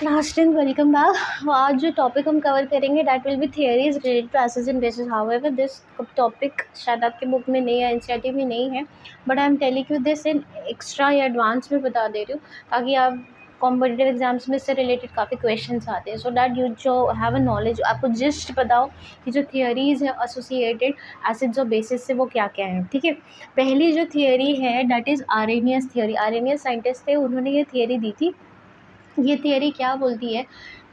Last and welcome back. आज जो topic हम कवर करेंगे that will be theories related to acids and bases. However this topic शायद आपके बुक में नहीं है, एनसीईआरटी में नहीं है, but I am telling you this in extra या एडवांस में बता दे रही हूँ ताकि आप कॉम्पिटिटिव एग्जाम्स में इससे रिलेटेड काफ़ी क्वेश्चंस आते हैं, सो दैट यू जो हैव अ नॉलेज, आपको जस्ट बताओ कि जो थियरीज है एसोसिएटेड एसिड्स और बेसिस से वो क्या क्या है। ठीक है, पहली जो थियरी है that is Arrhenius theory. Arrhenius scientist थे, उन्होंने ये थियरी दी थी। ये थियरी क्या बोलती है,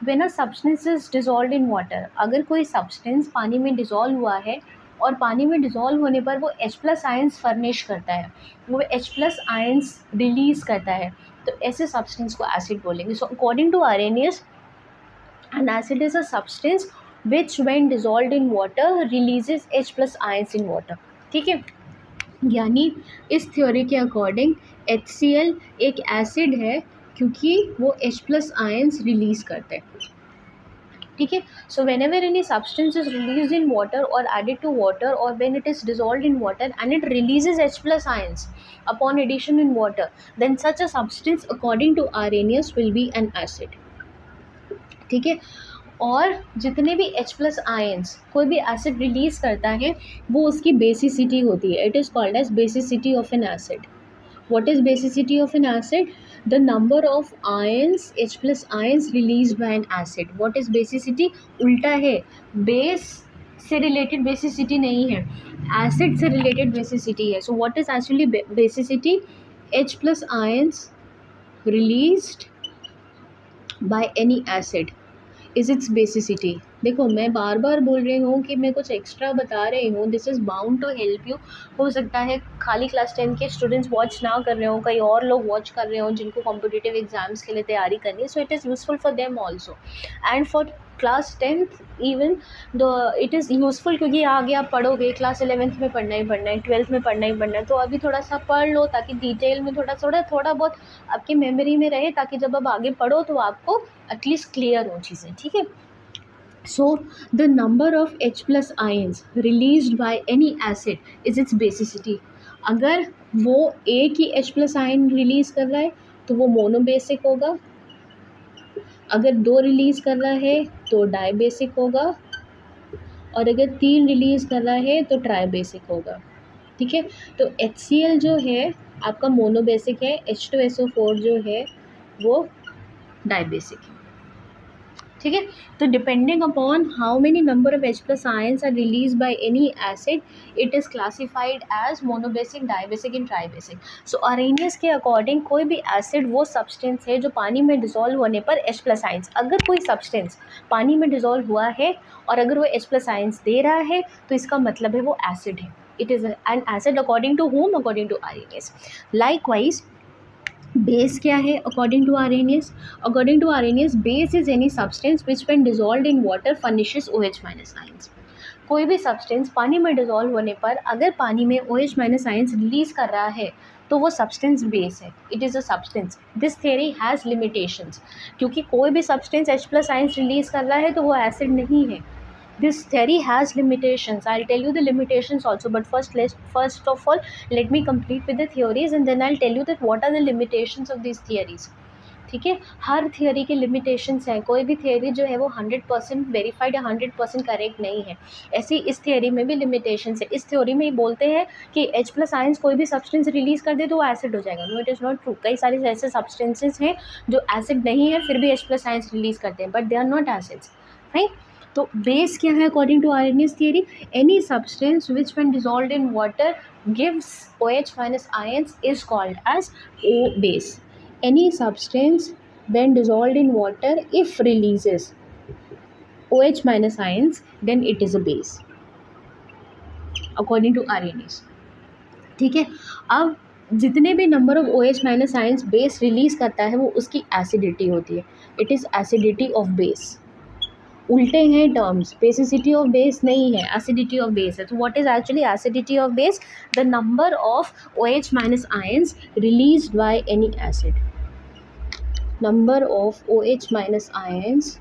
when a substance is dissolved in water, अगर कोई सब्सटेंस पानी में डिज़ोल्व हुआ है और पानी में डिज़ोल्व होने पर वो H प्लस आयंस फर्निश करता है, वो H प्लस आयंस रिलीज़ करता है, तो ऐसे सब्सटेंस को एसिड बोलेंगे। So according to Arrhenius, an acid is a substance which when dissolved in water releases H plus ions in water. ठीक है, यानी इस थ्योरी के अकॉर्डिंग HCl एक एसिड है क्योंकि वो H प्लस आयंस रिलीज करते हैं। ठीक है, so whenever any substance is release in water और एडेड टू वाटर और when it is dissolve in water and it releases H plus ions upon addition in water, then such a substance according to Arrhenius will be an acid. ठीक है, और जितने भी H plus ions कोई भी acid release करता है वो उसकी बेसिसिटी होती है। It is called as basicity of an acid. What is basicity of an acid? The number of ions, H plus ions released by an acid. What is basicity? उल्टा है, base से related basicity नहीं है, acid से related basicity है। So what is actually basicity? H plus ions released by any acid is it's basicity. देखो, मैं बार बार बोल रही हूँ कि मैं कुछ एक्स्ट्रा बता रही हूँ, this is bound to help you. हो सकता है खाली क्लास 10 के स्टूडेंट्स वॉच ना कर रहे हो, कई और लोग वॉच कर रहे हो जिनको कॉम्पिटिटिव एग्जाम्स के लिए तैयारी करनी है, सो it is useful for them also and for class 10th even the it is useful, क्योंकि आगे आप पढ़ोगे, क्लास 11th में पढ़ना ही पढ़ना है, 12th में पढ़ना ही पढ़ना है, तो अभी थोड़ा सा पढ़ लो ताकि डिटेल में थोड़ा बहुत आपकी मेमोरी में रहे, ताकि जब आप आगे पढ़ो तो आपको एटलीस्ट क्लियर हो चीज़ें। ठीक है, so the number of H plus ions released by any acid is its basicity. अगर वो एक ही H plus ion रिलीज कर रहा है तो वो मोनोबेसिक होगा, अगर दो रिलीज कर रहा है तो डाइबेसिक होगा, और अगर तीन रिलीज कर रहा है तो ट्राइबेसिक होगा। ठीक है, तो HCl जो है आपका मोनोबेसिक है, H2SO4 जो है वो डाइबेसिक है। ठीक है, तो depending upon how many number of H plus ions are release by any acid, it is classified as monobasic, dibasic and tribasic. So Arrhenius के अकॉर्डिंग कोई भी एसिड वो सब्सटेंस है जो पानी में डिजोल्व होने पर H प्लस आयंस, अगर कोई सब्सटेंस पानी में डिजोल्व हुआ है और अगर वो H प्लस आयंस दे रहा है तो इसका मतलब है वो एसिड है। It is an acid according to whom, according to Arrhenius. Likewise base क्या है according to Arrhenius? According to Arrhenius, base is any substance which when dissolved in water furnishes OH minus ions. कोई भी substance पानी में dissolve होने पर अगर पानी में OH माइनस आयंस रिलीज कर रहा है तो वो सब्सटेंस बेस है, it is a substance. This theory has limitations, क्योंकि कोई भी substance H plus ions release कर रहा है तो वो एसिड नहीं है। This theory has limitations. I'll tell you the limitations also, but first of all, let me complete with the theories and then I'll tell you that what are the limitations of these theories. ठीक है, हर theory के limitations हैं, कोई भी theory जो है वो 100% verified या 100% करेक्ट नहीं है। ऐसी इस थियोरी में भी लिमिटेशंस है। इस थियोरी में ही बोलते हैं कि H प्लस आयंस कोई भी सब्सटेंस रिलीज कर दे तो वो एसिड हो जाएगा। No, it is not true. कई सारे ऐसे सब्सटेंसेस हैं जो एसिड नहीं है फिर भी H प्लस आयंस रिलीज करते हैं, but they are not acids, right. तो बेस क्या है according to Arrhenius theory? Any substance which when dissolved in water gives OH minus ions is called as O base. Any substance when dissolved in water if releases OH minus ions then it is a base according to Arrhenius. ठीक है, अब जितने भी number of OH minus ions base release करता है वो उसकी acidity होती है। It is acidity of base. उल्टे हैं टर्म्स, बेसिसिटी ऑफ बेस नहीं है, एसिडिटी ऑफ बेस है। तो what is actually acidity of base? The number of OH minus ions released by any acid. Number of OH minus ions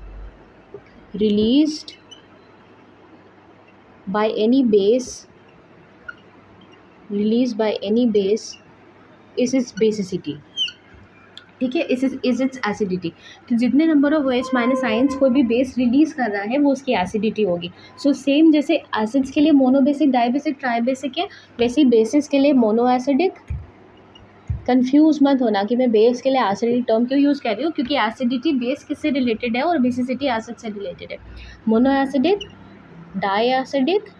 released by any base is its basicity. ठीक है, is it's acidity. तो जितने number of OH minus ions कोई भी base release कर रहा है वो उसकी एसिडिटी होगी। सो सेम जैसे एसिड्स के लिए मोनोबेसिक, डाइबेसिक, ट्राइबेसिक है, वैसे ही बेसिस के लिए मोनो एसिडिक। कंफ्यूज मत होना कि मैं बेस के लिए एसिडिक टर्म क्यों यूज़ कर रही हूँ, क्योंकि एसिडिटी बेस किससे रिलेटेड है और बेसिसिटी एसिड से रिलेटेड है। मोनो एसिडिक, डाई एसिडिक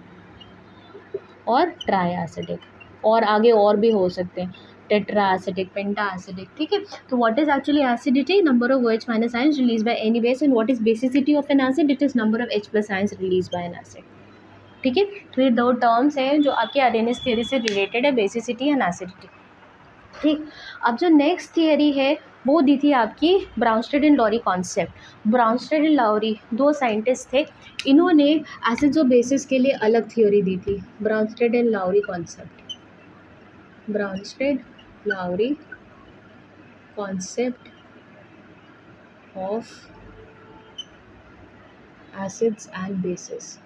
और ट्राई एसिडिक, और आगे और भी हो सकते हैं, टेट्रा एसिडिक, पेंटा एसिडिक। ठीक है, तो what is actually acidity? Number of OH minus ions release by any base. And what is basicity of an acid? It is number of H plus ions release by N acid. ठीक है, तो ये दो terms हैं जो आपके आर्रेनियस theory से related है, बेसिसिटी एंड एसिडिटी। ठीक, अब जो नेक्स्ट थियरी है वो दी थी आपकी Bronsted and Lowry concept. Bronsted and Lowry दो साइंटिस्ट थे, इन्होंने एसिड्स और बेसिस के लिए अलग थ्योरी दी थी, Bronsted and Lowry concept. Bronsted Lowry concept of acids and bases.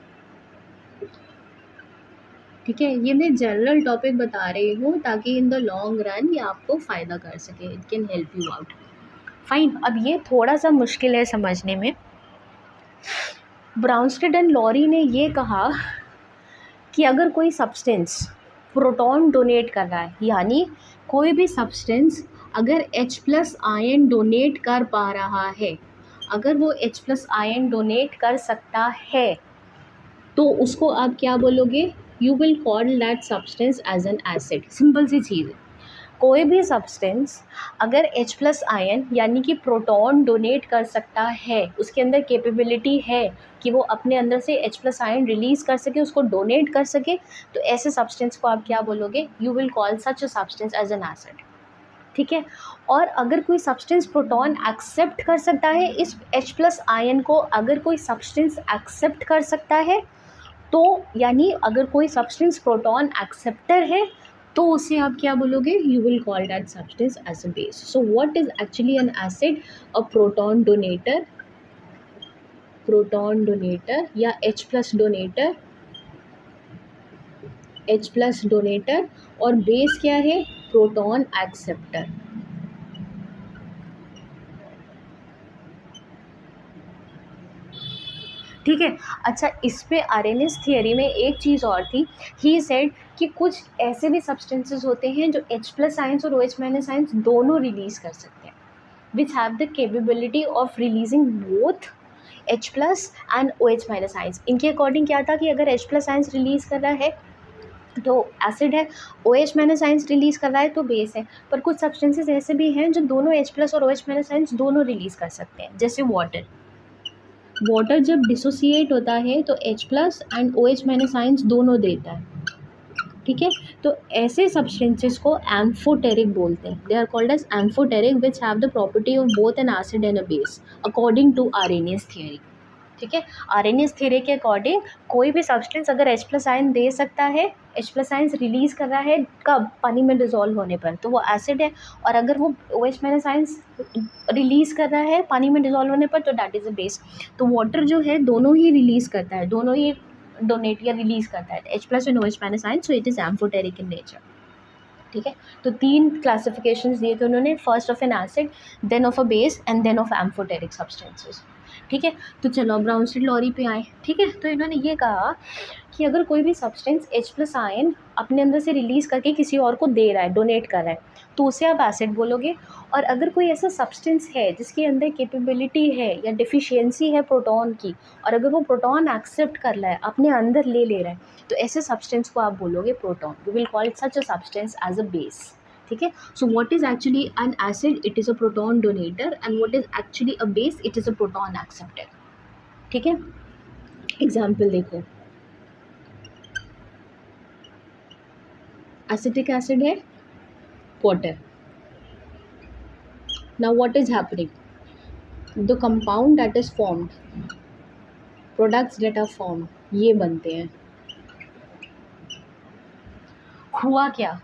ठीक है, ये मैं जनरल टॉपिक बता रही हूँ ताकि इन द लॉन्ग रन ये आपको फ़ायदा कर सके, it can help you out. Fine, अब ये थोड़ा सा मुश्किल है समझने में। ब्राउनस्टेड एंड लॉरी ने ये कहा कि अगर कोई सब्सटेंस प्रोटॉन डोनेट कर रहा है, यानी कोई भी सब्सटेंस अगर H प्लस आयन डोनेट कर पा रहा है, अगर वो H प्लस आयन डोनेट कर सकता है, तो उसको आप क्या बोलोगे? You will call that substance as an acid. Simple सी चीज़ है, कोई भी सब्सटेंस अगर H प्लस आयन यानी कि प्रोटॉन डोनेट कर सकता है, उसके अंदर कैपेबिलिटी है कि वो अपने अंदर से H प्लस आयन रिलीज़ कर सके, उसको डोनेट कर सके, तो ऐसे सब्सटेंस को आप क्या बोलोगे? You will call such a substance as an acid. ठीक है, और अगर कोई सब्सटेंस प्रोटॉन एक्सेप्ट कर सकता है, इस H प्लस आयन को अगर कोई सब्सटेंस एक्सेप्ट कर सकता है, तो यानी अगर कोई सब्सटेंस प्रोटॉन एक्सेप्टर है, तो उसे आप क्या बोलोगे? You will call that substance as a base. So what is actually an acid? A proton donator, proton donator या H plus donator, H plus donator, और बेस क्या है? Proton acceptor. ठीक है, अच्छा, इस पे आर्रेनियस थियरी में एक चीज़ और थी, ही सेड कि कुछ ऐसे भी सब्सटेंसेस होते हैं जो H प्लस आयंस और OH माइनस आयंस दोनों रिलीज़ कर सकते हैं, विच have the capability of releasing both H plus and OH minus ions. इनके अकॉर्डिंग क्या था कि अगर H प्लस आयंस रिलीज़ कर रहा है तो एसिड है, OH माइनस आयंस रिलीज़ कर रहा है तो बेस है। पर कुछ सब्सटेंसेस ऐसे भी हैं जो दोनों H प्लस और OH माइनस आयंस दोनों रिलीज़ कर सकते हैं, जैसे वाटर। वाटर जब डिसोसिएट होता है तो H plus and OH minus ions दोनों देता है। ठीक है, तो ऐसे सब्सटेंसेस को एम्फोटेरिक बोलते हैं। They are called as amphoteric which have the property of both an acid and a base according to Arrhenius theory. ठीक है, आर्रेनियस थ्योरी के अकॉर्डिंग कोई भी सब्सटेंस अगर H प्लस आयन दे सकता है, H प्लस आयंस रिलीज़ कर रहा है कब? पानी में डिजोल्व होने पर, तो वो एसिड है। और अगर वो OH माइनस आयंस रिलीज़ कर रहा है पानी में डिजोल्व होने पर, तो दैट इज़ अ बेस। तो वाटर जो है दोनों ही रिलीज़ करता है, दोनों ही डोनेट या रिलीज़ करता है, H plus and OH minus ions, so it is amphoteric in nature. ठीक है, तो 3 क्लासिफिकेशंस दिए थे उन्होंने, first of an acid, then of a base and then of amphoteric substances. ठीक है, तो चलो अब ब्राउनस्टेड लॉरी पे आए। ठीक है, तो इन्होंने ये कहा कि अगर कोई भी सब्सटेंस H प्लस आयन अपने अंदर से रिलीज़ करके किसी और को दे रहा है, डोनेट कर रहा है, तो उसे आप एसिड बोलोगे। और अगर कोई ऐसा सब्सटेंस है जिसके अंदर कैपेबिलिटी है या डिफिशियंसी है प्रोटॉन की, और अगर वो प्रोटॉन एक्सेप्ट कर रहा है, अपने अंदर ले रहा है, तो ऐसे सब्सटेंस को आप बोलोगे proton. We will call such a substance as a base. ठीक है, so what is actually an acid? It is a proton donator, and what is actually a base? It is a proton acceptor. ठीक है, example देखो, acetic acid है water. Now what is happening? The compound that is formed, products that are formed, ये बनते हैं। हुआ क्या?